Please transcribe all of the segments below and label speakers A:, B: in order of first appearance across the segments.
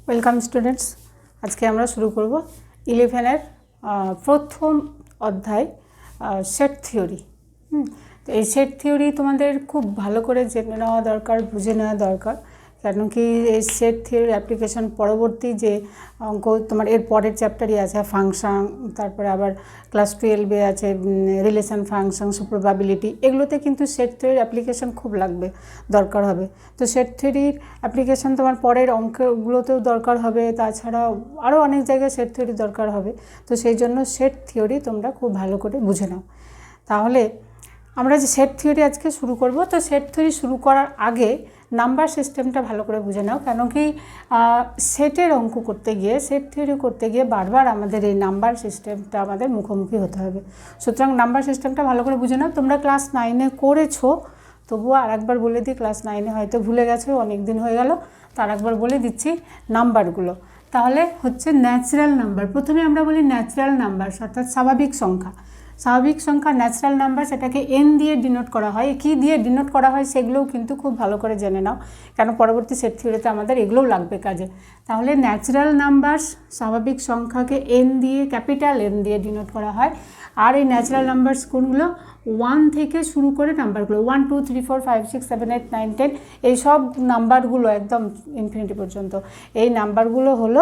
A: Welcome students. আজকে আমরা শুরু করব 11-এর প্রথম অধ্যায় সেট থিওরি। তো এই সেট থিওরি তোমাদের খুব ভালো করে জেনে নেওয়া দরকার, বুঝে নেওয়া দরকার, কেন কি এই সেট থিওরির অ্যাপ্লিকেশন পরবর্তী যে অঙ্ক তোমার এর পরের চ্যাপ্টারই আছে ফাংশন, তারপরে আবার ক্লাস 12-এ আছে রিলেশন ফাংশন, প্রবাবিলিটি, এগুলোতে কিন্তু সেট থিওরির অ্যাপ্লিকেশন খুব লাগবে, দরকার হবে। তো সেট থিওরির অ্যাপ্লিকেশন তোমার পরের অঙ্কগুলোতেও দরকার হবে, তাছাড়া আরও অনেক জায়গায় সেট থিওরি দরকার হবে। তো সেই জন্য সেট থিওরি তোমরা খুব ভালো করে বুঝে নাও। তাহলে আমরা যে সেট থিওরি আজকে শুরু করব, তো সেট থিওরি শুরু করার আগে নাম্বার সিস্টেমটা ভালো করে বুঝে নাও, কেন কি সেটের অঙ্ক করতে গিয়ে, সেট থিওরি করতে গিয়ে বারবার আমাদের এই নাম্বার সিস্টেমটা আমাদের মুখোমুখি হতে হবে। সুতরাং নাম্বার সিস্টেমটা ভালো করে বুঝে নাও। তোমরা ক্লাস 9-এ করেছো, তবুও আর একবার বলে দিই, ক্লাস 9-এ হয়তো ভুলে গেছো, অনেক দিন হয়ে গেল, তো আর একবার বলে দিচ্ছি নাম্বারগুলো। তাহলে হচ্ছে ন্যাচারাল নাম্বার। প্রথমে আমরা বলি ন্যাচারাল নাম্বার, অর্থাৎ স্বাভাবিক সংখ্যা। স্বাভাবিক সংখ্যা ন্যাচারাল নাম্বার, সেটাকে এন দিয়ে ডিনোট করা হয়। কী দিয়ে ডিনোট করা হয় সেগুলোও কিন্তু খুব ভালো করে জেনে নাও, কেন পরবর্তী সেট থিওরিতে আমাদের এগুলোও লাগবে কাজে। তাহলে ন্যাচারাল নাম্বারস, স্বাভাবিক সংখ্যাকে এন দিয়ে, ক্যাপিটাল এন দিয়ে ডিনোট করা হয়। আর এই ন্যাচারাল নাম্বারস কোনগুলো? 1 থেকে শুরু করে নাম্বারগুলো 1 2 3 4 5 6 7 8 9 10, এই সব নাম্বারগুলো একদম ইনফিনিটি পর্যন্ত, এই নাম্বারগুলো হলো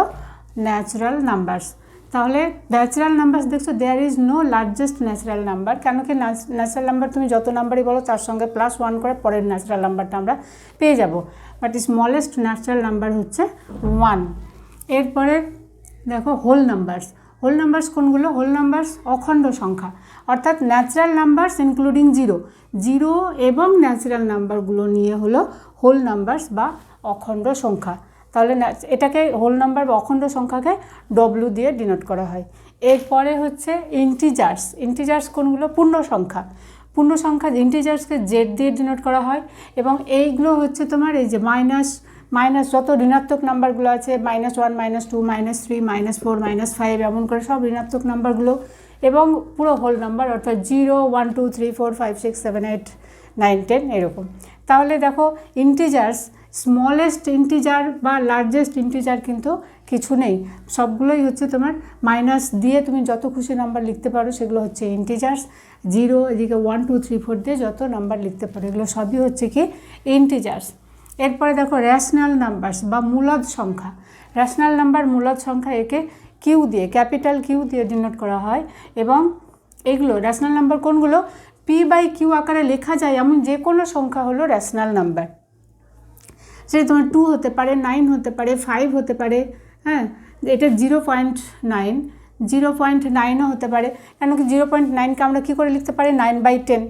A: ন্যাচারাল নাম্বারস। তাহলে ন্যাচারাল নাম্বারস দেখছো, there is no largest natural number. কেন কি ন্যাচারাল নাম্বার তুমি যত নাম্বারই বলো তার সঙ্গে +1 করে পরের ন্যাচারাল নাম্বারটা আমরা পেয়ে যাব, বাট স্মলেস্ট ন্যাচারাল নাম্বার হচ্ছে 1। এরপরে দেখো হোল নাম্বারস। হোল নাম্বারস কোনগুলো? হোল নাম্বারস অখণ্ড সংখ্যা, অর্থাৎ natural numbers including zero, zero এবং ন্যাচারাল নাম্বারগুলো নিয়ে হলো হোল নাম্বারস বা অখণ্ড সংখ্যা। তাহলে এটাকে হোল নাম্বার বা অখণ্ড সংখ্যাকে ডব্লিউ দিয়ে ডিনোট করা হয়। এরপরে হচ্ছে ইন্টিজার্স। ইন্টিজার্স কোনগুলো? পূর্ণ সংখ্যা। পূর্ণ সংখ্যা ইন্টিজার্সকে জেড দিয়ে ডিনোট করা হয়, এবং এইগুলো হচ্ছে তোমার এই যে মাইনাস যত ঋণাত্মক নাম্বারগুলো আছে, -1 -2 -3 -4 -5, এমন করে সব ঋণাত্মক নাম্বারগুলো, এবং পুরো হোল নাম্বার অর্থাৎ 0 1 2 3 4 5 6 7 8 9 10 এরকম। তাহলে দেখো ইন্টিজার্স, স্মলেস্ট ইন্টিজার বা লার্জেস্ট ইন্টিজার কিন্তু কিছু নেই, সবগুলোই হচ্ছে তোমার মাইনাস দিয়ে তুমি যত খুশি নাম্বার লিখতে পারো সেগুলো হচ্ছে ইন্টিজার্স। 0 এদিকে 1 2 3 4 দিয়ে যত নাম্বার লিখতে পারো এগুলো সবই হচ্ছে কি ইন্টিজার্স। এরপরে দেখো রেশনাল নাম্বারস বা মূলদ সংখ্যা। রেশনাল নাম্বার মূলদ সংখ্যা, একে কিউ দিয়ে, ক্যাপিটাল কিউ দিয়ে ডিনোট করা হয়, এবং এগুলো রেশনাল নাম্বার কোনগুলো? p/q আকারে লেখা যায় এমন যে কোনো সংখ্যা হলো রেশনাল নাম্বার। সেটা তোমার 2 হতে পারে, 9 হতে পারে, 5 হতে পারে, হ্যাঁ, এটা 0.9, 0.9ও হতে পারে। কেন কি 0.9কে আমরা কী করে লিখতে পারি? 9/10,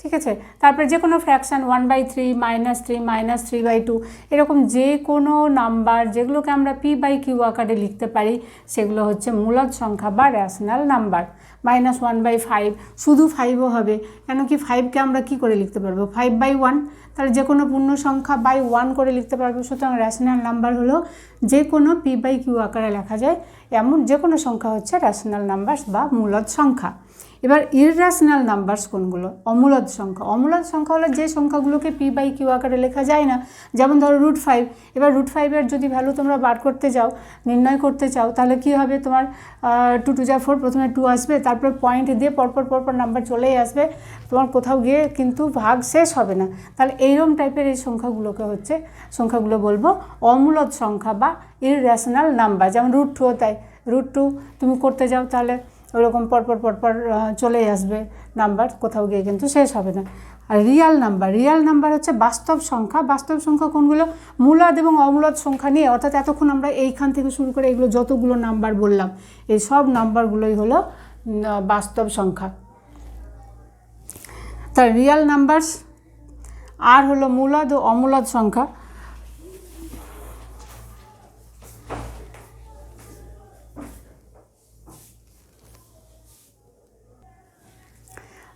A: ঠিক আছে। তারপরে যে কোনো ফ্র্যাকশান 1/3 -3 -3/2, এরকম যে কোনো নাম্বার যেগুলোকে আমরা p/q আকারে লিখতে পারি সেগুলো হচ্ছে মূলদ সংখ্যা বা রেশনাল নাম্বার। -1/5, শুধু 5ও হবে, কেন কি 5কে আমরা কী করে লিখতে পারবো? 5/1, তাহলে যে কোনো পূর্ণ সংখ্যা বাই 1 করে লিখতে পারবো। সুতরাং রেশনাল নাম্বার হলো যে কোনো p/q আকারে লেখা যায় এমন যে কোনো সংখ্যা হচ্ছে রেশনাল নাম্বারস বা মূলদ সংখ্যা। এবার ইররেশনাল নাম্বারস কোনগুলো? অমূলদ সংখ্যা। অমূলদ সংখ্যা হলো যে সংখ্যাগুলোকে p/q আকারে লেখা যায় না, যেমন ধরো √5। এবার √5-এর যদি ভ্যালু তোমরা বার করতে যাও, নির্ণয় করতে চাও, তাহলে কি হবে? তোমার 2 2 যা 4, প্রথমে 2 আসবে, তারপর পয়েন্ট দিয়ে পরপর নাম্বার চলেই আসবে, তোমার কোথাও গিয়ে কিন্তু ভাগ শেষ হবে না। তাহলে এইরকম টাইপের এই সংখ্যাগুলো বলবো অমূলদ সংখ্যা বা ইররেশনাল নাম্বার। যেমন √2ও তাই, √2 তুমি করতে যাও তাহলে ওরকম পরপর চলেই আসবে নাম্বার, কোথাও গিয়ে কিন্তু শেষ হবে না। আর রিয়াল নাম্বার হচ্ছে বাস্তব সংখ্যা। বাস্তব সংখ্যা কোনগুলো? মূলদ এবং অমূলদ সংখ্যা নিয়ে, অর্থাৎ এতক্ষণ আমরা এইখান থেকে শুরু করে এগুলো যতগুলো নাম্বার বললাম এই সব নাম্বারগুলোই হলো বাস্তব সংখ্যা। তার রিয়াল নাম্বারস আর হলো মূলদ ও অমূলদ সংখ্যা।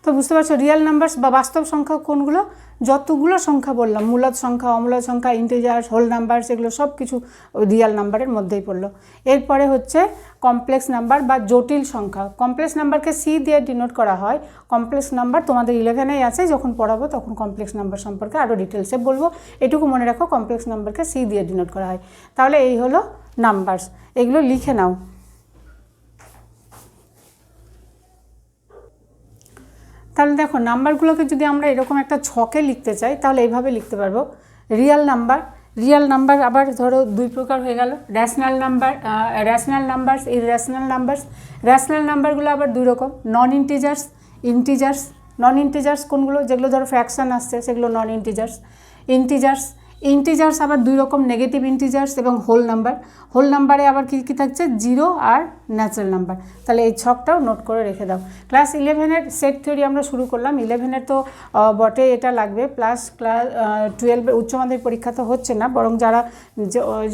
A: তো বুঝতে পারছো রিয়েল নাম্বারস বা বাস্তব সংখ্যা কোনগুলো, যতগুলো সংখ্যা বললাম, মূলদ সংখ্যা, অমূলদ সংখ্যা, ইন্টিজার্স, হোল নাম্বারস, এগুলো সব কিছু রিয়েল নাম্বারের মধ্যেই পড়লো। এরপরে হচ্ছে কমপ্লেক্স নাম্বার বা জটিল সংখ্যা। কমপ্লেক্স নাম্বারকে সি দিয়ে ডিনোট করা হয়। কমপ্লেক্স নাম্বার তোমাদের 11-এই আছে, যখন পড়াবো তখন কমপ্লেক্স নাম্বার সম্পর্কে আরও ডিটেলসে বলবো। এটুকু মনে রাখো, কমপ্লেক্স নাম্বারকে সি দিয়ে ডিনোট করা হয়। তাহলে এই হলো নাম্বারস, এগুলো লিখে নাও। তাহলে দেখো নাম্বারগুলোকে যদি আমরা এরকম একটা ছকে লিখতে চাই তাহলে এইভাবে লিখতে পারবো। রিয়েল নাম্বার আবার ধরো দুই প্রকার হয়ে গেল, rational numbers, irrational numbers. Rational নাম্বারগুলো আবার দুই রকম, নন ইন্টিজার্স কোনগুলো, যেগুলো ধরো ফ্র্যাকশান আসছে সেগুলো নন ইন্টিজার্স আবার দুই রকম, নেগেটিভ ইন্টিজার্স এবং হোল নাম্বারে আবার কী থাকছে, 0 আর ন্যাচারাল নাম্বার। তাহলে এই ছকটাও নোট করে রেখে দাও। ক্লাস 11-এর সেট থিওরি আমরা শুরু করলাম। 11-এর তো বটে এটা লাগবে, প্লাস ক্লাস 12 উচ্চ মাধ্যমিক পরীক্ষা তো হচ্ছে না, বরং যারা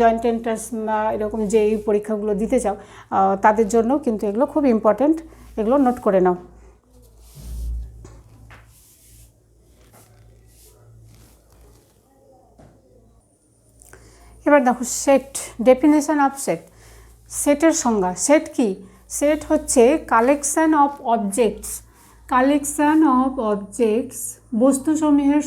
A: জয়েন্ট এন্ট্রান্স বা এরকম যে এই পরীক্ষাগুলো দিতে চাও তাদের জন্য কিন্তু এগুলো খুব ইম্পর্ট্যান্ট, এগুলো নোট করে নাও। এবার দেখো সেট, ডেফিনেশন অফ সেটের সংজ্ঞা। সেট কি? সেট হচ্ছে কালেকশন অফ অবজেক্টস, বস্তুসমূহের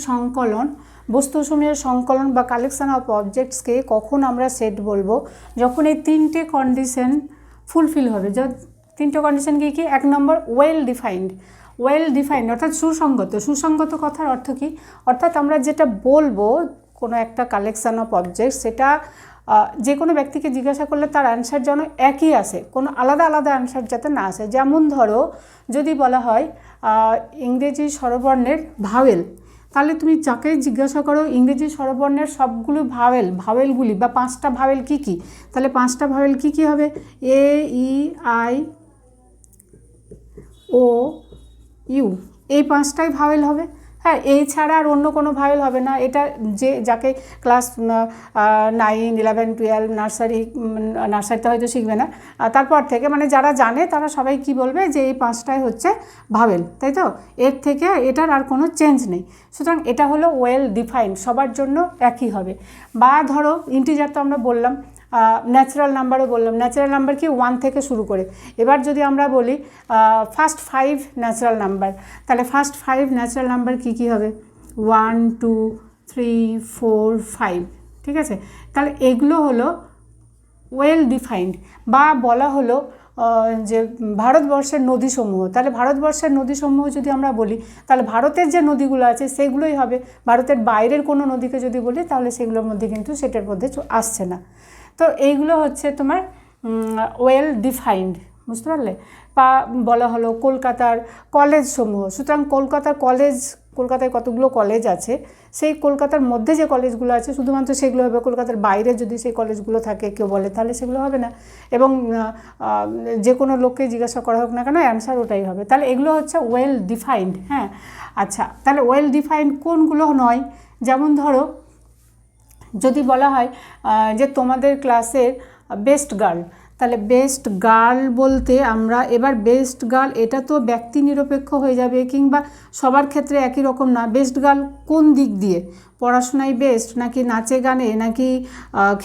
A: সংকলন বা কালেকশন অফ অবজেক্টসকে কখন আমরা সেট বলবো? যখন এই তিনটে কন্ডিশন ফুলফিল হবে। তিনটে কন্ডিশন কি? 1 নম্বর ওয়েল ডিফাইন্ড অর্থাৎ সুসংগত কথার অর্থ কি? অর্থাৎ আমরা যেটা বলবো কোনো একটা কালেকশান অফ অবজেক্টস, সেটা যে কোনো ব্যক্তিকে জিজ্ঞাসা করলে তার অ্যান্সার যেন একই আসে, কোনো আলাদা অ্যান্সার যাতে না আসে। যেমন ধরো যদি বলা হয় ইংরেজি স্বরবর্ণের ভাওয়েল, তাহলে তুমি যাকে জিজ্ঞাসা করো ইংরেজি স্বরবর্ণের সবগুলো ভাওয়েলগুলি বা 5টা ভাওয়েল কী কী, তাহলে 5টা ভাওয়েল কী কী হবে? এ, ই, আই, ও, ইউ, এই 5টাই ভাওয়েল হবে। হ্যাঁ, এই ছাড়া আর অন্য কোনো ভাওয়েল হবে না। এটা যাকে ক্লাস 9, 11, 12 নার্সারিতে হয়তো শিখবে না, তারপর থেকে মানে যারা জানে তারা সবাই কি বলবে যে এই 5টাই হচ্ছে ভাওয়েল, তাই তো? এর থেকে এটার আর কোনো চেঞ্জ নেই। সুতরাং এটা হলো ওয়েল ডিফাইন্ড, সবার জন্য একই হবে। বা ধরো ইন্টিজার তো আমরা বললাম, ন্যাচারাল নাম্বারও বললাম। ন্যাচারাল নাম্বার কি? 1 থেকে শুরু করে। এবার যদি আমরা বলি ফার্স্ট 5 ন্যাচারাল নাম্বার, তাহলে ফার্স্ট 5 ন্যাচারাল নাম্বার কী হবে? 1, 2, 3, 4, 5, ঠিক আছে? তাহলে এগুলো হলো ওয়েল ডিফাইন্ড। বা বলা হলো যে ভারতবর্ষের নদীসমূহ, তাহলে ভারতবর্ষের নদীসমূহ যদি আমরা বলি তাহলে ভারতের যে নদীগুলো আছে সেগুলোই হবে। ভারতের বাইরের কোনো নদীকে যদি বলি তাহলে সেগুলোর মধ্যে কিন্তু সেটার মধ্যে আসছে না। তো এইগুলো হচ্ছে তোমার ওয়েল ডিফাইন্ড, বুঝতে পারলে? বা বলা হলো কলকাতার কলেজসমূহ, সুতরাং কলকাতায় কতগুলো কলেজ আছে, সেই কলকাতার মধ্যে যে কলেজগুলো আছে শুধুমাত্র সেগুলো হবে। কলকাতার বাইরে যদি সেই কলেজগুলো থাকে কেউ বলে তাহলে সেগুলো হবে না। এবং যে কোনো লোককে জিজ্ঞাসা করা হোক না কেন অ্যান্সার ওটাই হবে। তাহলে এগুলো হচ্ছে ওয়েল ডিফাইন্ড। হ্যাঁ, আচ্ছা, তাহলে ওয়েল ডিফাইন্ড কোনগুলো নয়? যেমন ধরো যদি বলা হয় যে তোমাদের ক্লাসের বেস্ট গার্ল, তাহলে বেস্ট গার্ল বলতে আমরা এবার বেস্ট গার্ল এটা তো ব্যক্তি নিরপেক্ষ হয়ে যাবে, কিংবা সবার ক্ষেত্রে একই রকম না। বেস্ট গার্ল কোন দিক দিয়ে? পড়াশোনায় বেস্ট, নাকি নাচে গানে, নাকি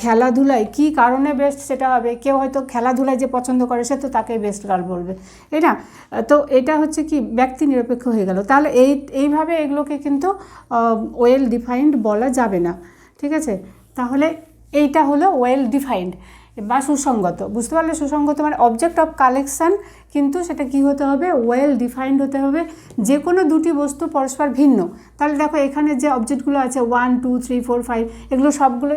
A: খেলাধুলায়, কী কারণে বেস্ট সেটা হবে। কেউ হয়তো খেলাধুলায় যে পছন্দ করে সে তো তাকেই বেস্ট গার্ল বলবে, এই না? তো এটা হচ্ছে কি ব্যক্তি নিরপেক্ষ হয়ে গেল। তাহলে এইভাবে এগুলোকে কিন্তু ওয়েল ডিফাইন্ড বলা যাবে না, ঠিক আছে? তাহলে এইটা হলো ওয়েল ডিফাইন্ড বা সুসংগত, বুঝতে পারলে? সুসংগত মানে অবজেক্ট অফ কালেকশান, কিন্তু সেটা কি হতে হবে? ওয়েল ডিফাইন্ড হতে হবে। যে কোনো দুটি বস্তু পরস্পর ভিন্ন। তাহলে দেখো এখানে যে অবজেক্টগুলো আছে 1, 2, 3, 4, 5 এগুলো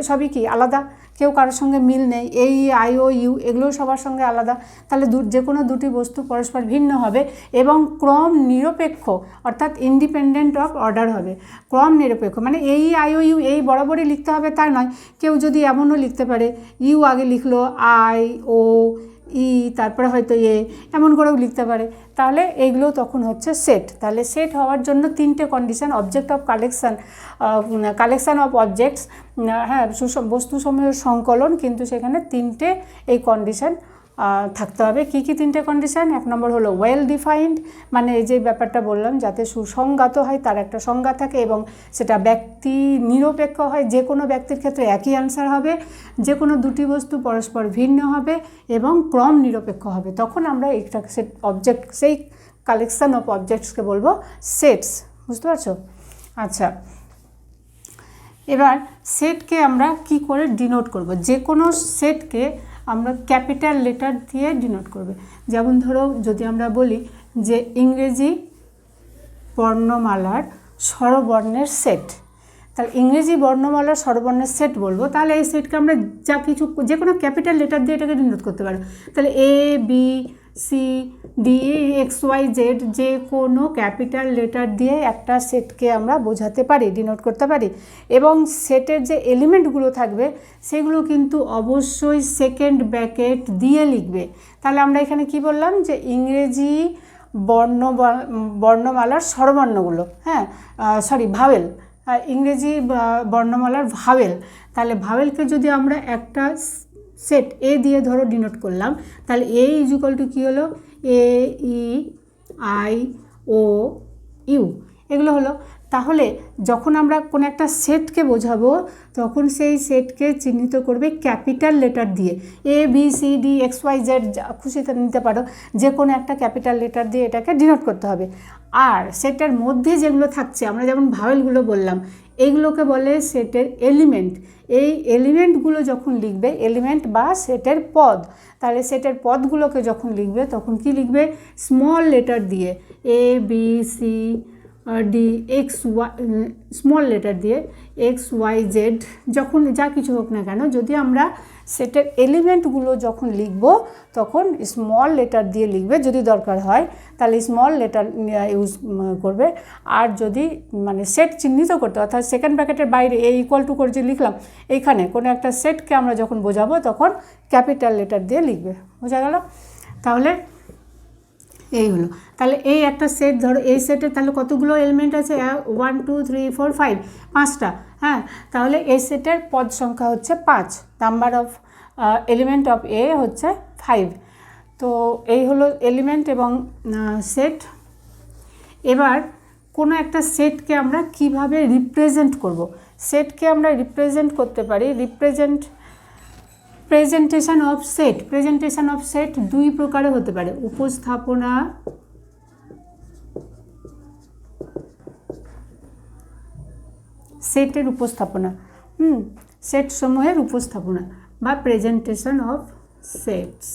A: সবই কি আলাদা, কেউ কারোর সঙ্গে মিল নেই। এই, আই, ও, ইউ এগুলো সবার সঙ্গে আলাদা। তাহলে যে কোনো দুটি বস্তু পরস্পর ভিন্ন হবে এবং ক্রম নিরপেক্ষ, অর্থাৎ ইন্ডিপেন্ডেন্ট অফ অর্ডার হবে। ক্রম নিরপেক্ষ মানে এই, আই, ও, ইউ এই বরাবরই লিখতে হবে তা নয়। কেউ যদি এমনও লিখতে পারে ইউ আগে লিখলো, আই, ও, ই, তারপরে হয়তো এমন করেও লিখতে পারে। তাহলে এইগুলো তখন হচ্ছে সেট। তাহলে সেট হওয়ার জন্য 3টে condition, object of collection of objects, হ্যাঁ, বস্তুসমূহের সংকলন, কিন্তু সেখানে 3টে এই কন্ডিশন থাকতে হবে। কী কী তিনটে কন্ডিশান? এক নম্বর হলো ওয়েল ডিফাইন্ড, মানে এই যে ব্যাপারটা বললাম যাতে সুসংজ্ঞাত হয়, তার একটা সংজ্ঞা থাকে এবং সেটা ব্যক্তি নিরপেক্ষ হয়, যে কোনো ব্যক্তির ক্ষেত্রে একই অ্যান্সার হবে, যে কোনো দুটি বস্তু পরস্পর ভিন্ন হবে এবং ক্রম নিরপেক্ষ হবে, তখন আমরা একটা সেট অবজেক্ট, সেই কালেকশান অফ অবজেক্টসকে বলবো সেটস। বুঝতে পারছো? আচ্ছা, এবার সেটকে আমরা কি করে ডিনোট করব? যে কোনো সেটকে আমরা ক্যাপিটাল লেটার দিয়ে ডিনোট করবে। যেমন ধরো যদি আমরা বলি যে ইংরেজি বর্ণমালার স্বরবর্ণের সেট, তাহলে ইংরেজি বর্ণমালার স্বরবর্ণের সেট বলবো, তাহলে এই সেটকে আমরা যা কিছু যে কোনো ক্যাপিটাল লেটার দিয়ে এটাকে ডিনোট করতে পারো। তাহলে A B C D x Y Z, যে কোনো ক্যাপিটাল লেটার দিয়ে একটা সেটকে আমরা বোঝাতে পারি, ডিনোট করতে পারি। এবং সেটের যে এলিমেন্টগুলো থাকবে সেগুলো কিন্তু অবশ্যই সেকেন্ড ব্র্যাকেট দিয়ে লিখবে। তাহলে আমরা এখানে কি বললাম যে ইংরেজি বর্ণমালার স্বরবর্ণগুলো, হ্যাঁ ভাওয়েল, ইংরেজি বর্ণমালার ভাওয়েল, তাহলে ভাওয়েলকে যদি আমরা একটা সেট এ দিয়ে ধরো ডিনোট করলাম, তাহলে এ ইজুকাল টু কী হলো? এ ই আই ও ইউ, এগুলো হলো। তাহলে যখন আমরা কোনো একটা সেটকে বোঝাবো তখন সেই সেটকে চিহ্নিত করবে ক্যাপিটাল লেটার দিয়ে। A B C D x Y Z যা খুশিতে নিতে পারো, যে কোনো একটা ক্যাপিটাল লেটার দিয়ে এটাকে ডিনোট করতে হবে। আর সেটার মধ্যে যেগুলো থাকছে, আমরা যেমন ভাওয়েলগুলো বললাম, এইগুলোকে বলে সেটের এলিমেন্ট। এই এলিমেন্টগুলো যখন লিখবে, এলিমেন্ট বা সেটের পদ, তাহলে সেটের পদগুলোকে যখন লিখবে তখন কি লিখবে? স্মল লেটার দিয়ে, A B C D x y, small letter দিয়ে এক্স ওয়াই জেড, যখন যা কিছু হোক না কেন, যদি আমরা সেটের এলিমেন্টগুলো যখন লিখব তখন স্মল লেটার দিয়ে লিখবে যদি দরকার হয়, তাহলে স্মল লেটার ইউজ করবে। আর যদি মানে সেট চিহ্নিত করতে, অর্থাৎ সেকেন্ড ব্র্যাকেটের বাইরে এ ইকুয়াল টু করে যে লিখলাম, এইখানে কোনো একটা সেটকে আমরা যখন বোঝাবো তখন ক্যাপিটাল লেটার দিয়ে লিখবে। বোঝা গেল? তাহলে এই হলো। তাহলে এই একটা সেট ধরো, এই সেটের তাহলে কতগুলো এলিমেন্ট আছে? 1 2 3 4 5, 5টা। হ্যাঁ, তাহলে এই সেটের পদ সংখ্যা হচ্ছে 5, নাম্বার অফ এলিমেন্ট অফ এ হচ্ছে 5। তো এই হলো এলিমেন্ট এবং সেট। এবার কোনো একটা সেটকে আমরা কিভাবে রিপ্রেজেন্ট করব? সেটকে আমরা রিপ্রেজেন্ট করতে পারি, presentation of set. Presentation of set দুই প্রকারে হতে পারে, উপস্থাপনা সেটের উপস্থাপনা, সেট সমূহের উপস্থাপনা বা প্রেজেন্টেশন অফ সেটস।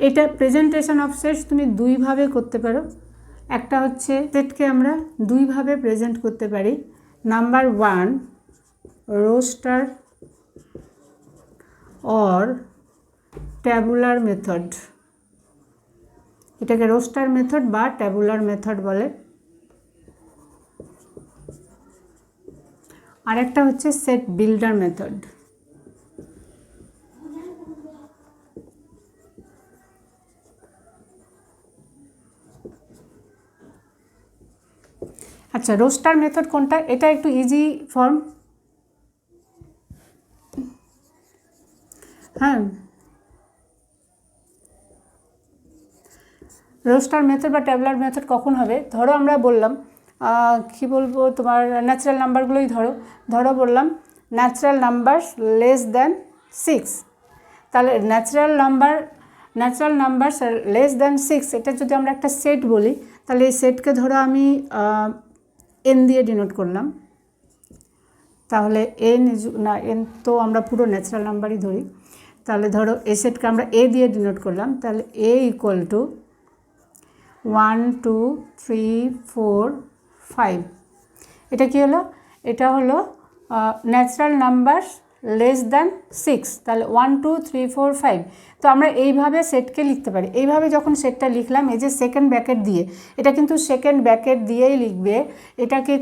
A: এটা প্রেজেন্টেশন অফ সেটস তুমি দুইভাবে করতে পারো। একটা হচ্ছে সেটকে আমরা দুইভাবে প্রেজেন্ট করতে পারি। Number 1, roster or tabular method. এটাকে রোস্টার মেথড বা ট্যাবুলার মেথড বলে। আরেকটা হচ্ছে সেট বিল্ডার মেথড। আচ্ছা, রোস্টার মেথড কোনটা? এটা একটু ইজি ফর্ম। হ্যাঁ, রোস্টার মেথড বা ট্যাবুলার মেথড কখন হবে? ধরো আমরা বললাম কি বলবো, তোমার ন্যাচারাল নাম্বারগুলোই ধরো বললাম ন্যাচারাল নাম্বার লেস দ্যান 6। তাহলে ন্যাচারাল নাম্বার লেস দ্যান 6, এটা যদি আমরা একটা সেট বলি, তাহলে এই সেটকে ধরো আমি এন দিয়ে ডিনোট করলাম। তাহলে এন তো আমরা পুরো ন্যাচারাল নাম্বারই ধরি। তাহলে ধরো এই সেটকে আমরা এ দিয়ে ডিনোট করলাম, তাহলে এ ইকুয়াল টু 1 2 3 4 5। এটা কি হলো? এটা হলো ন্যাচারাল নাম্বার লেস দ্যান 6, তাহলে 1 2 3 4 5। তো আমরা এইভাবে সেটকে লিখতে পারি। এইভাবে যখন সেটটা লিখলাম, এই যে সেকেন্ড ব্র্যাকেট দিয়ে, এটা কিন্তু সেকেন্ড ব্র্যাকেট দিয়েই লিখবে, এটাকে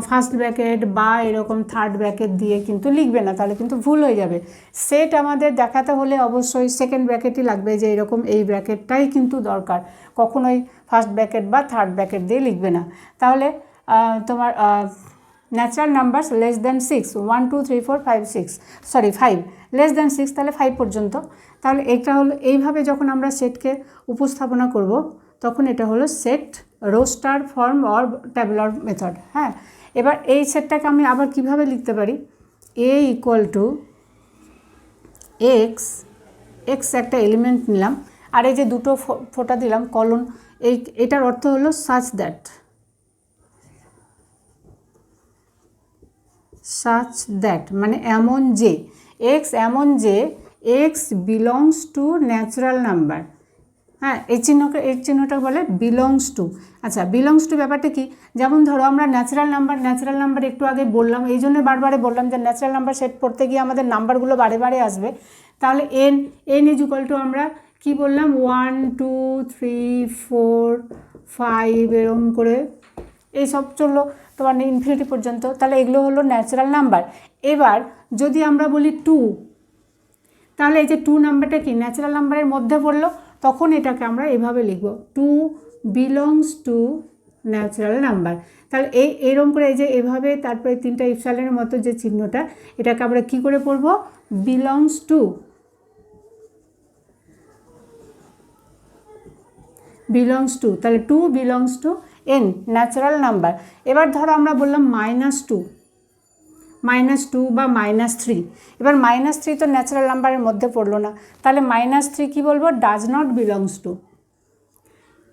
A: ফার্স্ট ব্র্যাকেট বা এরকম থার্ড ব্র্যাকেট দিয়ে কিন্তু লিখবে না, তাহলে কিন্তু ভুল হয়ে যাবে। সেট আমাদের দেখাতে হলে অবশ্যই সেকেন্ড ব্র্যাকেটই লাগবে, যে এরকম এই ব্র্যাকেটটাই কিন্তু দরকার, কখনোই ফার্স্ট ব্র্যাকেট বা থার্ড ব্র্যাকেট দিয়ে লিখবে না। তাহলে তোমার natural numbers less than 6, 1 2 3 4 5 6, sorry 5, less than 6 তাহলে 5 পর্যন্ত। তাহলে এটা হলো, এইভাবে যখন আমরা সেটকে উপস্থাপনা করব তখন এটা হলো set roster form or tabular method. হ্যাঁ, এবার এই সেটটাকে আমি আবার কিভাবে লিখতে পারি, a equal to x, x একটা এলিমেন্ট নিলাম, আর এই যে দুটো ফোঁটা দিলাম কলন, এটার অর্থ হলো সাচ দ্যাট, মানে এমন যে, এক্স এমন যে x belongs to natural number. হ্যাঁ, এই চিহ্নটা বলে বিলংস টু। আচ্ছা, বিলংস টু ব্যাপারটা কি, যেমন ধরো আমরা ন্যাচারাল নাম্বার একটু আগে বললাম, এই জন্য বারবারে বললাম যে ন্যাচারাল নাম্বার সেট করতে গিয়ে আমাদের নাম্বারগুলো বারে বারে আসবে। তাহলে এন ইজ ইকুয়াল টু আমরা কি বললাম, 1 2 3 4 5 এরকম করে এইসব চললো তোমার ইনফিনিটি পর্যন্ত। তাহলে এগুলো হলো ন্যাচারাল নাম্বার। এবার যদি আমরা বলি 2, তাহলে এই যে 2 নাম্বারটা কি ন্যাচারাল নাম্বারের মধ্যে পড়লো, তখন এটাকে আমরা এভাবে লিখব, 2 বিলংস টু ন্যাচারাল নাম্বার। তাহলে এরকম করে এই যে এভাবে, তারপরে 3টা ইপসাইলের মতো যে চিহ্নটা, এটাকে আমরা কি করে পড়ব, বিলংস টু, তাহলে 2 belongs to n natural number. এবার ধরো আমরা বললাম -2 বা -3, এবার -3 তো ন্যাচারাল নাম্বারের মধ্যে পড়লো না, তাহলে -3 কি বলবো, does not belongs to,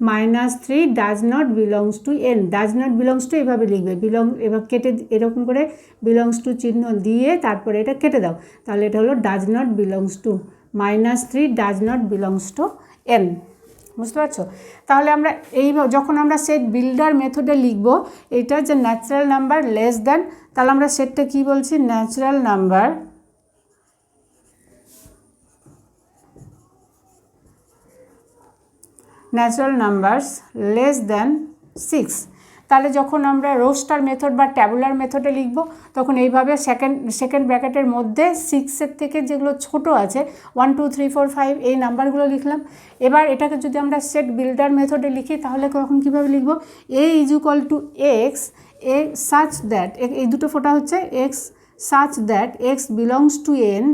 A: -3 does not belongs to n, does not belongs to এভাবে লিখবে, এবার কেটে এরকম করে বিলংস টু চিহ্ন দিয়ে তারপরে এটা কেটে দাও, তাহলে এটা হলো does not belongs to, -3 does not belongs to n। বুঝতে পারছো? তাহলে আমরা যখন আমরা সেট বিল্ডার মেথডে লিখব এটা যে ন্যাচারাল নাম্বার লেস দ্যান, তাহলে আমরা সেটটা কি বলছি, ন্যাচারাল নাম্বারস লেস দ্যান 6। তাহলে যখন আমরা রোস্টার মেথড বা ট্যাবুলার মেথডে লিখব তখন এইভাবে সেকেন্ড ব্র্যাকেটের মধ্যে 6-এর থেকে যেগুলো ছোট আছে 1 2 3 4 5 এই নাম্বারগুলো লিখলাম। এবার এটাকে যদি আমরা সেট বিল্ডার মেথডে লিখি তাহলে তখন কীভাবে লিখব, a is equal two x, A such that, এই দুটো ফোঁটা হচ্ছে x such that x belongs to N,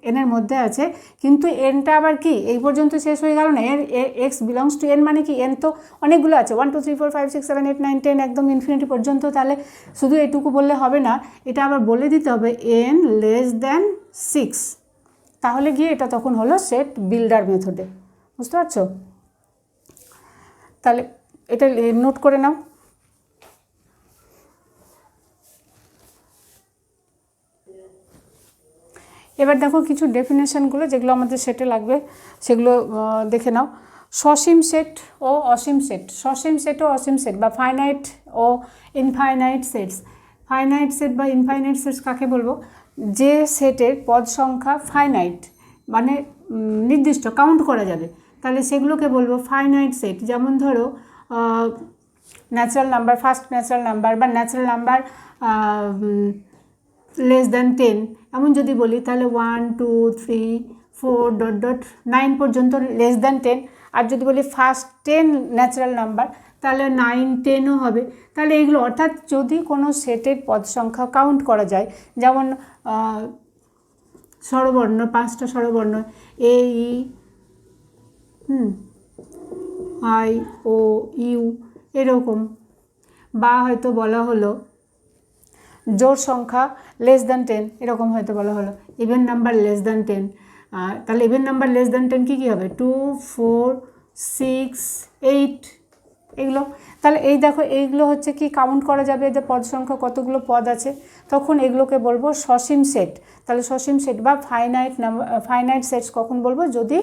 A: এনের মধ্যে আছে, কিন্তু এনটা আবার কি এই পর্যন্ত শেষ হয়ে গেল না, এক্স বিলংস টু এন মানে কি, এন তো অনেকগুলো আছে, 1 2 3 4 5 6 7 8 9 10 একদম ইনফিনিটি পর্যন্ত। তাহলে শুধু এটুকু বললে হবে না, এটা আবার বলে দিতে হবে এন লেস দ্যান 6, তাহলে গিয়ে এটা তখন হলো সেট বিল্ডার মেথডে। বুঝতে পারছো? তাহলে এটা নোট করে নাও। এবার দেখো কিছু ডেফিনেশনগুলো যেগুলো আমাদের সেটে লাগবে সেগুলো দেখে নাও। সসীম সেট ও অসীম সেট, সসীম সেট ও অসীম সেট বা ফাইনাইট ও ইনফাইনাইট সেটস। ফাইনাইট সেট বা ইনফাইনাইট সেটস কাকে বলবো, যে সেটের পদ সংখ্যা ফাইনাইট মানে নির্দিষ্ট কাউন্ট করা যাবে, তাহলে সেগুলোকে বলবো ফাইনাইট সেট। যেমন ধরো natural number, first natural number বা ন্যাচারাল নাম্বার লেস দ্যান 10 এমন যদি বলি তাহলে 1 2 3 4 9 পর্যন্ত লেস দ্যান 10। আর যদি বলি ফার্স্ট 10 ন্যাচারাল নাম্বার তাহলে 9 10ও হবে। তাহলে এইগুলো অর্থাৎ যদি কোনো সেটের পদ সংখ্যা কাউন্ট করা যায়, যেমন স্বরবর্ণ, 5টা স্বরবর্ণ এ ই আই ও ইউ এরকম, বা হয়তো বলা হলো জোড় সংখ্যা লেস দ্যান 10 এরকম হয়তো বলা হলো, ইভেন নাম্বার লেস দ্যান 10। তাহলে ইভেন নাম্বার লেস দ্যান 10 কী হবে, 2 4 6 8 এগুলো। তাহলে এই দেখো এইগুলো হচ্ছে কি কাউন্ট করা যাবে যে পদ সংখ্যা কতগুলো পদ আছে, তখন এগুলোকে বলবো সসীম সেট। তাহলে সসীম সেট বা ফাইনাইট সেটস কখন বলবো, যদি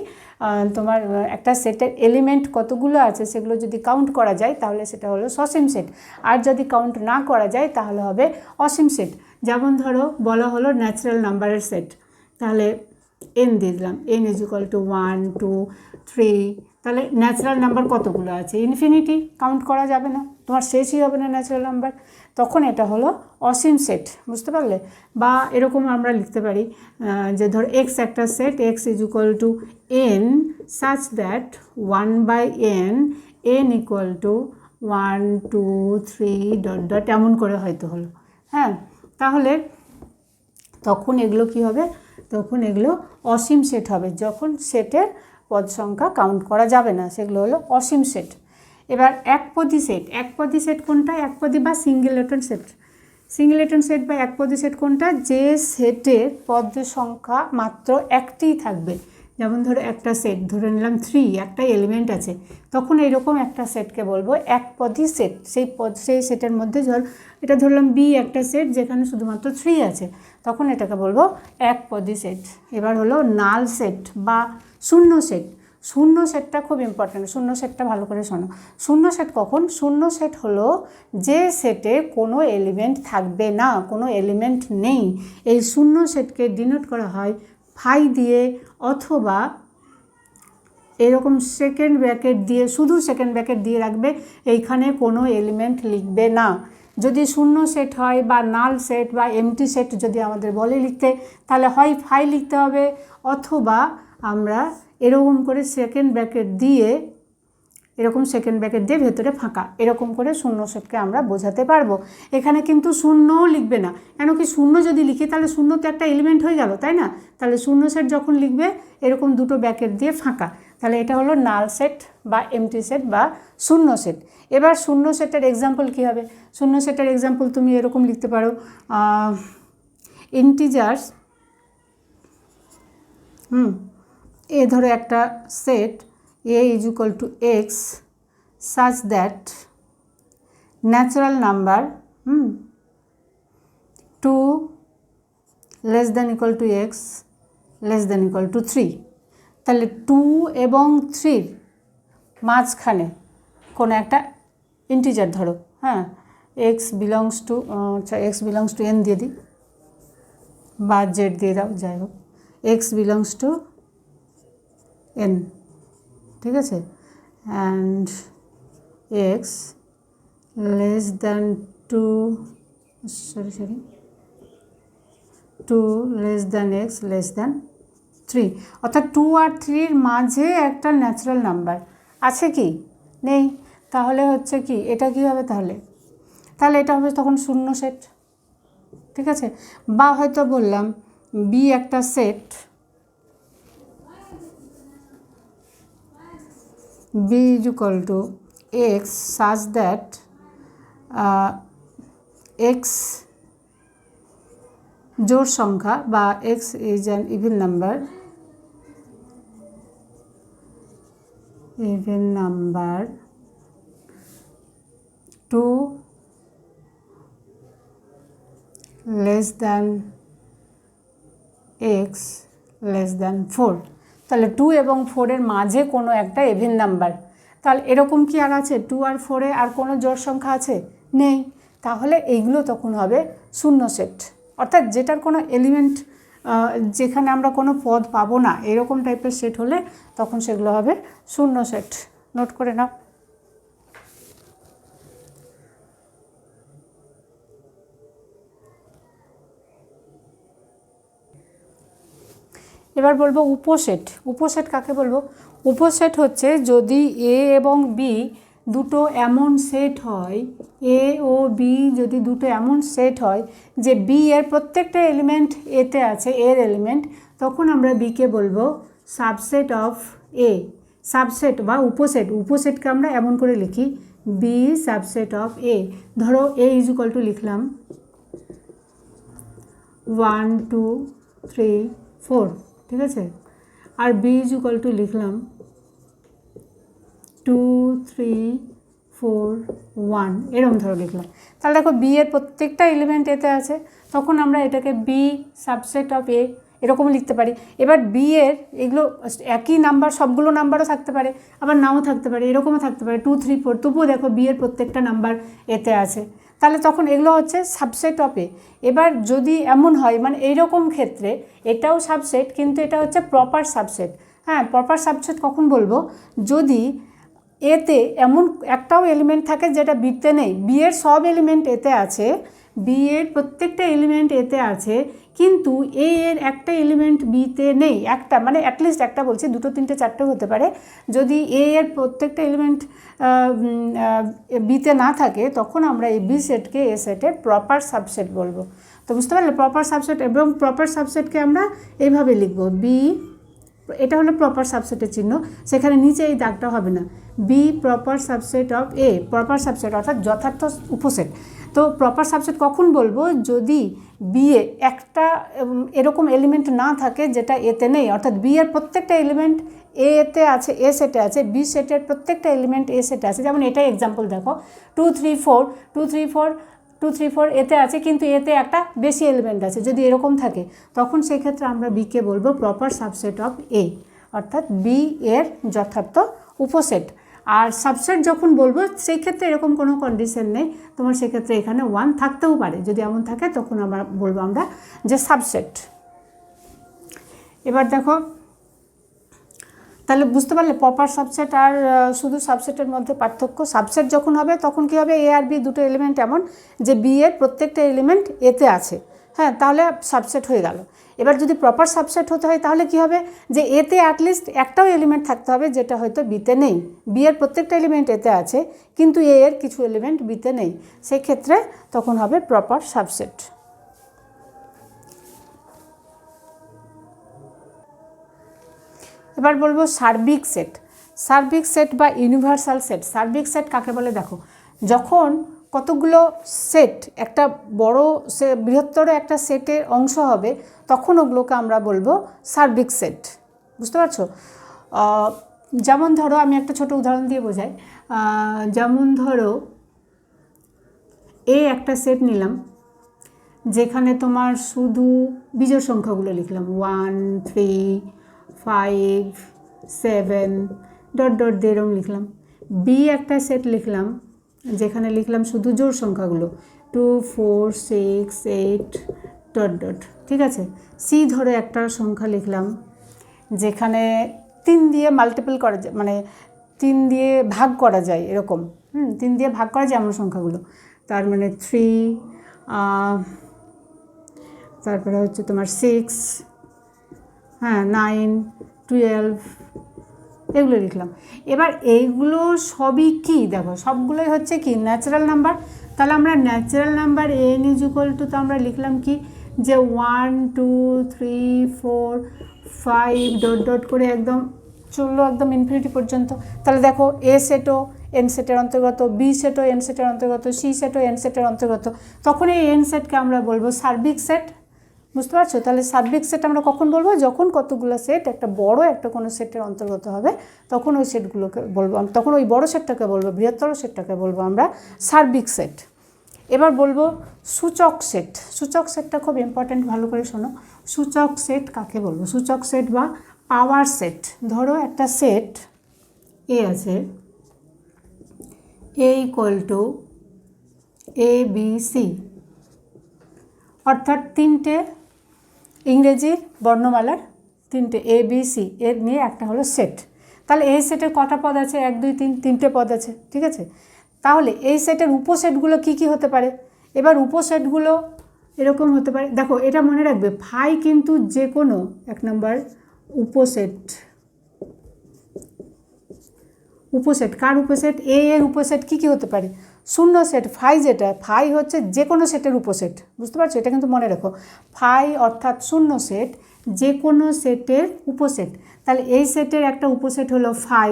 A: তোমার একটা সেটের এলিমেন্ট কতগুলো আছে সেগুলো যদি কাউন্ট করা যায় তাহলে সেটা হলো সসীম সেট, আর যদি কাউন্ট না করা যায় তাহলে হবে অসীম সেট। যেমন ধরো বলা হলো ন্যাচারাল নাম্বারের সেট, তাহলে n দিয়ে দিলাম, n ইজ ইকুয়াল টু 1 2 3। তাহলে ন্যাচারাল নাম্বার কতগুলো আছে? ইনফিনিটি, কাউন্ট করা যাবে না, তোমার শেষই হবে না ন্যাচারাল নাম্বার। তখন এটা হলো অসীম সেট, বুঝতে পারলে? বা এরকম আমরা লিখতে পারি যে ধর এক্স একটা set, x is equal two N such that 1/n n equal to 1 2 3 dot dot এমন করে হয়তো হলো। হ্যাঁ, তাহলে তখন এগুলো কি হবে? তখন এগুলো অসীম সেট হবে, যখন সেটের পদ সংখ্যা কাউন্ট করা যাবে না, সেগুলো হলো অসীম সেট। এবার একপদী সেট, একপদী সেট কোনটা? একপদী বা সিঙ্গেলেটন সেট। সিঙ্গেলেটন সেট বা একপদী সেট কোনটা? যে সেটের পদ সংখ্যা মাত্র একটিই থাকবে। যেমন ধরো একটা সেট ধরে নিলাম 3, একটা এলিমেন্ট আছে, তখন এরকম একটা সেটকে বলবো একপদী সেট। সেই সেটের মধ্যে এটা ধরলাম বি একটা সেট যেখানে শুধুমাত্র 3 আছে, তখন এটাকে বলবো একপদী সেট। এবার হলো নাল সেট বা শূন্য সেট। শূন্য সেটটা খুব ইম্পর্ট্যান্ট, শূন্য সেটটা ভালো করে শোনো। শূন্য সেট কখন? শূন্য সেট হলো যে সেটে কোনো এলিমেন্ট থাকবে না, কোনো এলিমেন্ট নেই। এই শূন্য সেটকে ডিনোট করা হয় ফাই দিয়ে অথবা এরকম সেকেন্ড ব্র্যাকেট দিয়ে, শুধু সেকেন্ড ব্র্যাকেট দিয়ে রাখবে, এইখানে কোনো এলিমেন্ট লিখবে না। যদি শূন্য সেট হয় বা নাল সেট বা এমটি সেট যদি আমাদের বলে লিখতে, তাহলে হয় ফাই লিখতে হবে অথবা আমরা এরকম করে সেকেন্ড ব্র্যাকেট দিয়ে, এরকম সেকেন্ড ব্র্যাকেট দিয়ে ভেতরে ফাঁকা, এরকম করে শূন্য সেটকে আমরা বোঝাতে পারবো। এখানে কিন্তু শূন্যও লিখবে না, কেন কি শূন্য যদি লিখি তাহলে শূন্য তো একটা এলিমেন্ট হয়ে গেল, তাই না? তাহলে শূন্য সেট যখন লিখবে এরকম দুটো ব্র্যাকেট দিয়ে ফাঁকা, তাহলে এটা হলো নাল সেট বা এমটি সেট বা শূন্য সেট। এবার শূন্য সেটের এক্সাম্পল কী হবে? শূন্য সেটের এক্সাম্পল তুমি এরকম লিখতে পারো, ইন্টিজার্স এ ধরো একটা set a is equal to x such that natural number 2 less than equal to x less than equal to 3। তাহলে 2 এবং 3 মাঝখানে কোনো একটা ইন্টিজার ধরো, হ্যাঁ, x belongs to x belongs to n দিয়ে দিই বা z দিয়ে দাও, যাই হোক, x belongs to n, ঠিক আছে, and x less than 2 less than x less than 3। অর্থাৎ 2 আর 3-র মাঝে একটা ন্যাচারাল নাম্বার আছে কি? নেই। তাহলে হচ্ছে কি, এটা কি হবে? তাহলে এটা হবে তখন শূন্য সেট, ঠিক আছে। বা হয়তো বললাম বি একটা set, b is equal to x such that x জোড় সংখ্যা বা x is an even number to less than x less than 4। তাহলে 2 এবং 4-এর মাঝে কোনো একটা ইভেন নাম্বার, তাহলে এরকম কি আর আছে? 2 আর 4-এ আর কোনো জোড় সংখ্যা আছে? নেই। তাহলে এইগুলো তখন হবে শূন্য সেট, অর্থাৎ যেটার কোনো এলিমেন্ট, যেখানে আমরা কোনো পদ পাবো না, এরকম টাইপের সেট হলে তখন সেগুলো হবে শূন্য সেট। নোট করে নাও। এবার বলবো উপসেট। উপসেট কাকে বলবো? উপসেট হচ্ছে যদি এ এবং বি দুটো এমন সেট হয়, এ ও বি যদি দুটো এমন সেট হয় যে বি এর প্রত্যেকটা এলিমেন্ট এতে আছে, এর এলিমেন্ট, তখন আমরা বিকে বলবো সাবসেট অফ এ। সাবসেট বা উপসেট, উপসেটকে আমরা এমন করে লিখি বি সাবসেট অফ এ। ধরো এ ইজ ইকুয়াল টু লিখলাম 1 2 3 4, ঠিক আছে, আর বি ইজ ইকুয়াল টু লিখলাম 2 3 4 1, এরকম ধরো লিখলাম। তাহলে দেখো বি এর প্রত্যেকটা এলিমেন্ট এতে আছে, তখন আমরা এটাকে বি সাবসেট অফ এ এরকম লিখতে পারি। এবার বি এর এগুলো একই নাম্বার, সবগুলো নাম্বারও থাকতে পারে, আবার নাও থাকতে পারে, এরকমও থাকতে পারে 2 3 4, তবুও দেখো বি এর প্রত্যেকটা নাম্বার এতে আছে। তাহলে তখন এগুলো হচ্ছে সাবসেট অফ এ। এবার যদি এমন হয় মানে এইরকম ক্ষেত্রে এটাও সাবসেট কিন্তু এটা হচ্ছে প্রপার সাবসেট। হ্যাঁ, প্রপার সাবসেট কখন বলবো, যদি এতে এমন একটাও এলিমেন্ট থাকে যেটা বিতে নেই, বি এর সব এলিমেন্ট এতে আছে, বি এর প্রত্যেকটা এলিমেন্ট এতে আছে, কিন্তু এ এর একটা এলিমেন্ট বিতে নেই, একটা মানে অ্যাটলিস্ট একটা বলছি, দুটো তিনটে চারটেও হতে পারে। যদি এ এর প্রত্যেকটা এলিমেন্ট বিতে না থাকে তখন আমরা এই বি সেটকে এ সেটের প্রপার সাবসেট বলবো। তো বুঝতে পারলে প্রপার সাবসেট, এবং প্রপার সাবসেটকে আমরা এইভাবে লিখব, বি, এটা হলো প্রপার সাবসেটের চিহ্ন, সেখানে নিচে এই দাগটা হবে না, B proper subset of A, proper subset অর্থাৎ যথার্থ উপসেট। তো প্রপার সাবসেট কখন বলবো, যদি বি এ একটা এরকম এলিমেন্ট না থাকে যেটা এতে নেই, অর্থাৎ বি এর প্রত্যেকটা এলিমেন্ট এতে আছে, এ সেটে আছে, বি সেটের প্রত্যেকটা এলিমেন্ট এ সেটে আছে। যেমন এটাই এক্সাম্পল দেখো, 2 3 4 এতে আছে কিন্তু এতে একটা বেশি এলিমেন্ট আছে, যদি এরকম থাকে তখন সেক্ষেত্রে আমরা বিকে বলবো প্রপার সাবসেট অফ এ, অর্থাৎ বি এর যথার্থ উপসেট। আর সাবসেট যখন বলবো সেই ক্ষেত্রে এরকম কোনো কন্ডিশন নেই, তোমার সেক্ষেত্রে এখানে 1 থাকতেও পারে, যদি এমন থাকে তখন আমরা বলবো আমরা যে সাবসেট। এবার দেখো, তাহলে বুঝতে পারলে প্রপার সাবসেট আর শুধু সাবসেটের মধ্যে পার্থক্য। সাবসেট যখন হবে তখন কী হবে, এ আর বি দুটো এলিমেন্ট এমন যে বি এর প্রত্যেকটা এলিমেন্ট এতে আছে, হ্যাঁ, তাহলে সাবসেট হয়ে গেল। এবার যদি প্রপার সাবসেট হতে হয় তাহলে কী হবে, যে এতে অ্যাটলিস্ট একটাও এলিমেন্ট থাকতে হবে যেটা হয়তো বিতে নেই, বি এর প্রত্যেকটা এলিমেন্ট এতে আছে কিন্তু এ এর কিছু এলিমেন্ট বিতে নেই, সেই ক্ষেত্রে তখন হবে প্রপার সাবসেট। এবার বলবো সার্বিক সেট। সার্বিক সেট বা ইউনিভার্সাল সেট। সার্বিক সেট কাকে বলে দেখো, যখন কতগুলো সেট একটা বড় বৃহত্তর একটা সেটের অংশ হবে তখন ওগুলোকে আমরা বলবো সার্বিক সেট। বুঝতে পারছো? যেমন ধরো, আমি একটা ছোট উদাহরণ দিয়ে বোঝাই। যেমন ধরো এই একটা সেট নিলাম যেখানে তোমার শুধু বিজোড় সংখ্যাগুলো লিখলাম 1 3 5 7 ডট ডট দিয়ে এরকম লিখলাম। বি একটা সেট লিখলাম যেখানে লিখলাম শুধু জোড় সংখ্যাগুলো 2 4 6 8 ডট ডট, ঠিক আছে। সি ধরে একটা সংখ্যা লিখলাম যেখানে 3 দিয়ে মাল্টিপল করা যায়, মানে 3 দিয়ে ভাগ করা যায় এরকম, 3 দিয়ে ভাগ করা যায় এমন সংখ্যাগুলো, তার মানে 3, তারপরে হচ্ছে তোমার 6, হ্যাঁ 9 12 এগুলো লিখলাম। এবার এইগুলো সবই কি দেখো, সবগুলোই হচ্ছে কি ন্যাচারাল নাম্বার। তাহলে আমরা natural number N is equal two, তো আমরা লিখলাম কি যে 1 2 3 4 5 ডট ডট করে একদম চললো একদম ইনফিনিটি পর্যন্ত। তাহলে দেখো এ সেটও এন সেটের অন্তর্গত, বি সেটও এন সেটের অন্তর্গত, সি সেটও এন সেটের অন্তর্গত, তখন এই এন সেটকে আমরা বলবো সার্বিক সেট। বুঝতে পারছো? তাহলে সার্বিক সেট আমরা কখন বলবো, যখন কতগুলো সেট একটা বড় একটা কোনো সেটের অন্তর্গত হবে তখন ওই সেটগুলোকে বলবো, তখন ওই বড় সেটটাকে বলবো, বৃহত্তর সেটটাকে বলবো আমরা সার্বিক সেট। এবার বলবো সূচক সেট। সূচক সেটটা খুব ইম্পর্ট্যান্ট, ভালো করে শোনো। সূচক সেট কাকে বলবো? সূচক সেট বা পাওয়ার সেট। ধরো একটা সেট এ আছে, A equal to A B C, অর্থাৎ 3টে ইংরেজি বর্ণমালার 3টে এ বি সি এর নিয়ে একটা হলো সেট। তাহলে এই সেটের কটা পদ আছে? 1 2 3, 3টে পদ আছে, ঠিক আছে। তাহলে এই সেটের উপসেটগুলো কি কি হতে পারে? এবার উপসেটগুলো এরকম হতে পারে, দেখো এটা মনে রাখবে, ফাই কিন্তু যে কোনো 1 নম্বর উপসেট। উপসেট কার উপসেট? এ এর উপসেট কি কি হতে পারে? শূন্য সেট। ফাই যেটা, ফাই হচ্ছে যে কোনো সেটের উপসেট। বুঝতে পারছো? এটা কিন্তু মনে রাখো, ফাই অর্থাৎ শূন্য সেট, যে কোনো সেটের উপসেট। তাহলে এই সেটের একটা উপসেট হলো ফাই।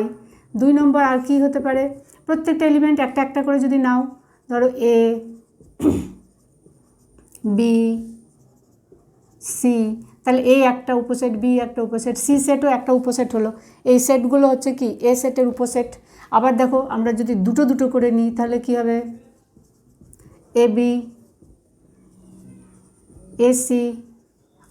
A: 2 নম্বর আর কি হতে পারে? প্রত্যেকটা এলিমেন্ট একটা একটা করে যদি নাও, ধরো এ বি সি, তাহলে এ একটা উপসেট, বি একটা উপসেট, সি সেটও একটা উপসেট হলো। এই সেটগুলো হচ্ছে কি এ সেটের উপসেট। আবার দেখো আমরা যদি দুটো দুটো করে নিই তাহলে কি হবে? এ বি এ সি,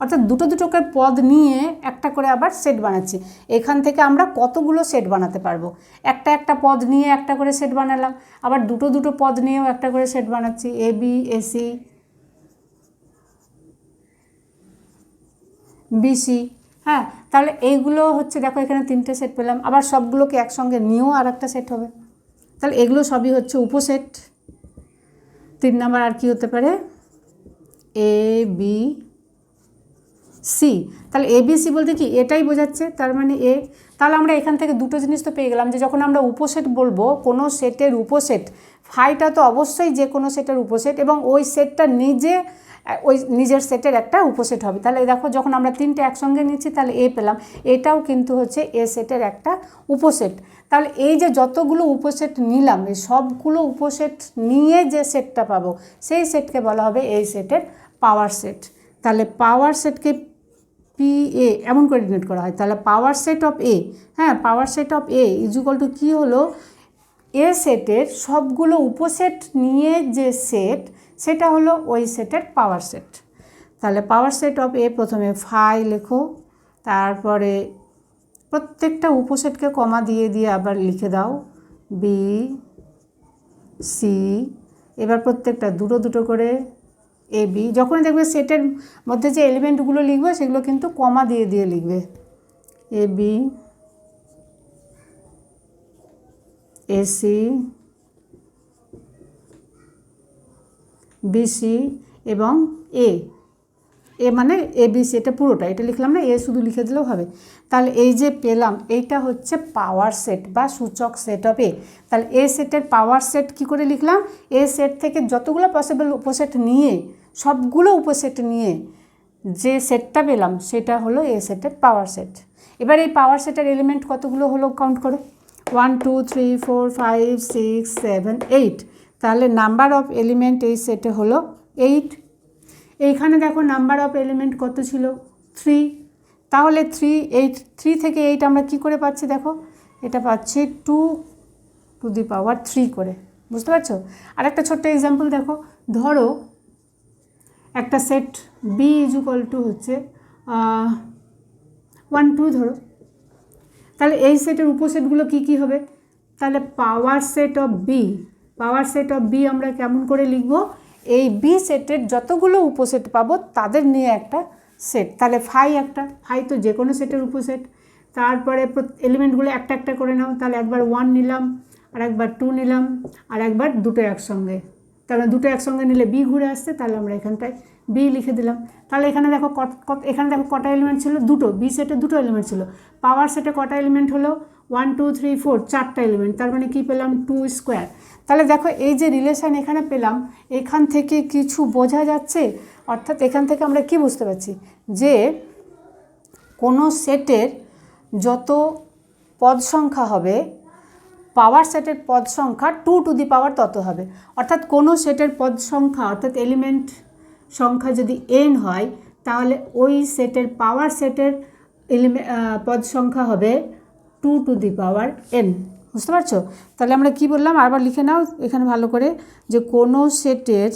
A: অর্থাৎ দুটো দুটোকে পদ নিয়ে একটা করে আবার সেট বানাচ্ছি। এখান থেকে আমরা কতগুলো সেট বানাতে পারবো, একটা একটা পদ নিয়ে একটা করে সেট বানালাম, আবার দুটো দুটো পদ নিয়েও একটা করে সেট বানাচ্ছি, এ বি এসি বিসি। হ্যাঁ, তাহলে এইগুলো হচ্ছে দেখো এখানে তিনটে সেট পেলাম, আবার সবগুলোকে একসঙ্গে নিয়েও আর একটা সেট হবে। তাহলে এগুলো সবই হচ্ছে উপসেট। 3 নাম্বার আর কি হতে পারে, এ বি সি। তাহলে এ বি সি বলতে কি এটাই বোঝাচ্ছে, তার মানে এ। তাহলে আমরা এখান থেকে দুটো জিনিস তো পেয়ে গেলাম, যে যখন আমরা উপসেট বলবো কোনো সেটের উপসেট, ফাইটা তো অবশ্যই যে কোনো সেটের উপসেট এবং ওই সেটটা নিজে ওই নিজের সেটের একটা উপসেট হবে। তাহলে দেখো যখন আমরা তিনটে একসঙ্গে নিচ্ছি তাহলে এ পেলাম, এটাও কিন্তু হচ্ছে এ সেটের একটা উপসেট। তাহলে এই যে যতগুলো উপসেট নিলাম, এই সবগুলো উপসেট নিয়ে যে সেটটা পাবো সেই সেটকে বলা হবে এই সেটের পাওয়ার সেট। তাহলে পাওয়ার সেটকে পি এ এমন করে ডিনোট করা হয়। তাহলে পাওয়ার সেট অফ এ, হ্যাঁ power set of A is equal to কী হলো, এ সেটের সবগুলো উপসেট নিয়ে যে সেট সেটা হলো ওই সেটের পাওয়ার সেট। তাহলে পাওয়ার সেট অফ এ প্রথমে ফাই লেখো, তারপরে প্রত্যেকটা উপসেটকে কমা দিয়ে দিয়ে আবার লিখে দাও বি সি, এবার প্রত্যেকটা দুটো দুটো করে এ বি। যখন দেখবে সেটের মধ্যে যে এলিমেন্টগুলো লিখবে সেগুলো কিন্তু কমা দিয়ে দিয়ে লিখবে, এ বি এসি বিসি এবং এ মানে এ বি সি, এটা পুরোটা এটা লিখলাম না, এ শুধু লিখে দিলেও হবে। তাহলে এই যে পেলাম এইটা হচ্ছে পাওয়ার সেট বা সূচক সেট অফ এ। তাহলে এ সেটের পাওয়ার সেট কি করে লিখলাম, এ সেট থেকে যতগুলো পসিবল উপসেট নিয়ে সবগুলো উপসেট নিয়ে যে সেটটা পেলাম সেটা হলো এ সেটের পাওয়ার সেট। এবার এই পাওয়ার সেটের এলিমেন্ট কতগুলো হলো কাউন্ট করো, 1 2 3 4 5 6 7 8। তাহলে নাম্বার অফ এলিমেন্ট এই সেটে হলো 8। এইখানে দেখো নাম্বার অফ এলিমেন্ট কত ছিল, 3। তাহলে 3 থেকে 8 আমরা কি করে পাচ্ছি, দেখো এটা পাচ্ছি 2 টু দি পাওয়ার 3 করে, বুঝতে পারছো। আর একটা ছোট্ট এক্সাম্পল দেখো, ধরো একটা set B is equal to হচ্ছে 1 2 ধরো। তাহলে এই সেটের উপসেটগুলো কি কি হবে, তাহলে power set of B, power set of B আমরা কেমন করে লিখব, এই বি সেটের যতগুলো উপসেট পাবো তাদের নিয়ে একটা সেট। তাহলে ফাই একটা, ফাই তো যে কোনো সেটের উপসেট। তারপরে এলিমেন্টগুলো একটা একটা করে নাও, তাহলে একবার 1 নিলাম, আর একবার 2 নিলাম, আর একবার দুটো একসঙ্গে। তাহলে দুটো একসঙ্গে নিলে বি ঘুরে আসছে, তাহলে আমরা এখানটায় বি লিখে দিলাম। তাহলে এখানে দেখো এখানে দেখো কটা এলিমেন্ট ছিল, দুটো। বি সেটে দুটো এলিমেন্ট ছিল। পাওয়ার সেটে কটা এলিমেন্ট হলো, 1 2 3 4 4টা এলিমেন্ট, তার মানে কী পেলাম 2 স্কোয়ার। তাহলে দেখো এই যে রিলেশান এখানে পেলাম, এখান থেকে কিছু বোঝা যাচ্ছে। অর্থাৎ এখান থেকে আমরা কি বুঝতে পারছি, যে কোনো সেটের যত পদ সংখ্যা হবে পাওয়ার সেটের পদ সংখ্যা 2 টু দি পাওয়ার তত হবে। অর্থাৎ কোনো সেটের পদ সংখ্যা অর্থাৎ এলিমেন্ট সংখ্যা যদি n হয়, তাহলে ওই সেটের পাওয়ার সেটের পদ সংখ্যা হবে 2 টু দি পাওয়ার n, বুঝতে পারছো। তাহলে আমরা কি বললাম, আবার লিখে নাও এখানে ভালো করে, যে কোনো সেটের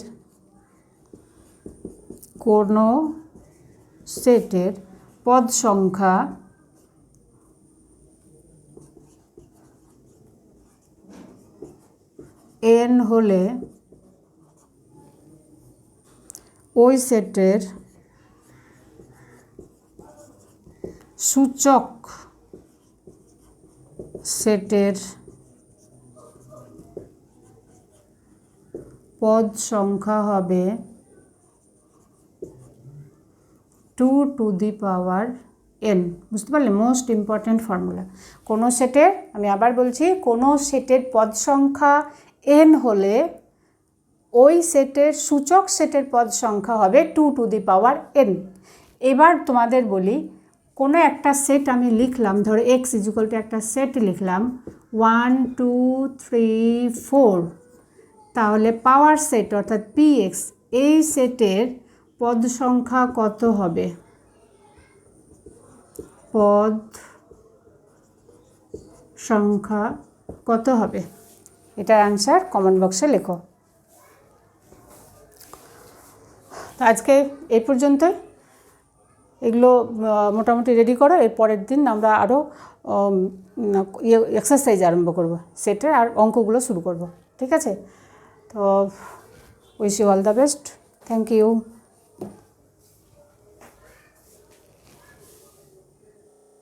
A: পদ সংখ্যা n হলে ওই সেটের সূচক সেটের পদ সংখ্যা হবে 2 টু দি পাওয়ার n, বুঝতে পারলে। Most important formula. কোনো সেটের, আমি আবার বলছি, কোনো সেটের পদ সংখ্যা n হলে ওই সেটের সূচক সেটের পদ সংখ্যা হবে 2 টু দি পাওয়ার n। এবার তোমাদের বলি, কোনো একটা সেট আমি লিখলাম, ধরো এক্স ইজুকাল টু একটা সেট লিখলাম 1 2 3 4। তাহলে পাওয়ার সেট অর্থাৎ px, এই সেটের পদ সংখ্যা কত হবে, পদ সংখ্যা কত হবে, এটার অ্যান্সার কমেন্ট বক্সে লেখো। তো আজকে এই পর্যন্তই। এগুলো মোটামুটি রেডি করো। এর পরের দিন আমরা আরও এক্সারসাইজ আরম্ভ করব, সেটের আর অঙ্কগুলো শুরু করব। ঠিক আছে? তো wish you all the best. Thank you.